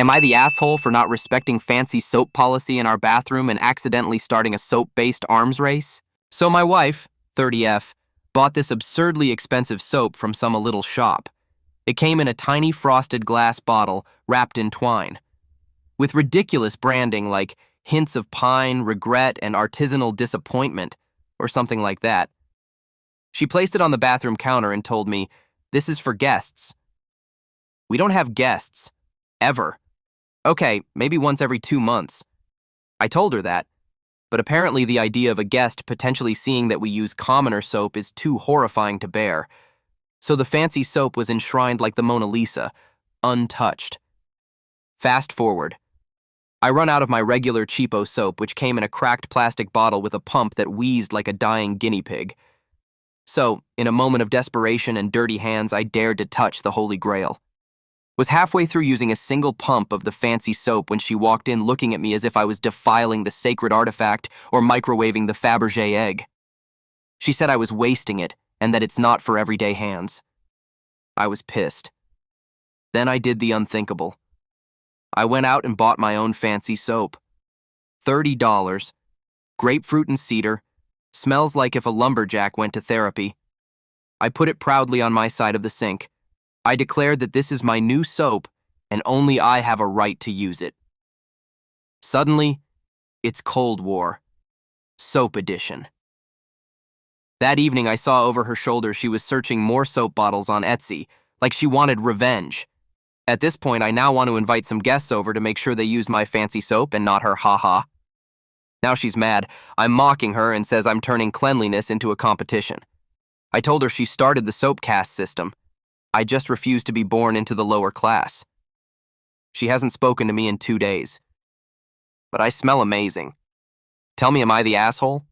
Am I the asshole for not respecting fancy soap policy in our bathroom and accidentally starting a soap-based arms race? So my wife, 30F, bought this absurdly expensive soap from some little shop. It came in a tiny frosted glass bottle wrapped in twine, with ridiculous branding like hints of pine, regret, and artisanal disappointment, or something like that. She placed it on the bathroom counter and told me, "This is for guests." We don't have guests. Ever. Okay, maybe once every 2 months. I told her that, but apparently the idea of a guest potentially seeing that we use commoner soap is too horrifying to bear. So the fancy soap was enshrined like the Mona Lisa, untouched. Fast forward. I run out of my regular cheapo soap, which came in a cracked plastic bottle with a pump that wheezed like a dying guinea pig. So, in a moment of desperation and dirty hands, I dared to touch the Holy Grail. Was halfway through using a single pump of the fancy soap when she walked in looking at me as if I was defiling the sacred artifact or microwaving the Fabergé egg. She said I was wasting it and that it's not for everyday hands. I was pissed. Then I did the unthinkable. I went out and bought my own fancy soap. $30, grapefruit and cedar, smells like if a lumberjack went to therapy. I put it proudly on my side of the sink. I declared that this is my new soap and only I have a right to use it. Suddenly, it's Cold War. Soap edition. That evening I saw over her shoulder she was searching more soap bottles on Etsy, like she wanted revenge. At this point, I now want to invite some guests over to make sure they use my fancy soap and not her ha-ha. Now she's mad. I'm mocking her and says I'm turning cleanliness into a competition. I told her she started the soap caste system. I just refuse to be born into the lower class. She hasn't spoken to me in 2 days. But I smell amazing. Tell me, am I the asshole?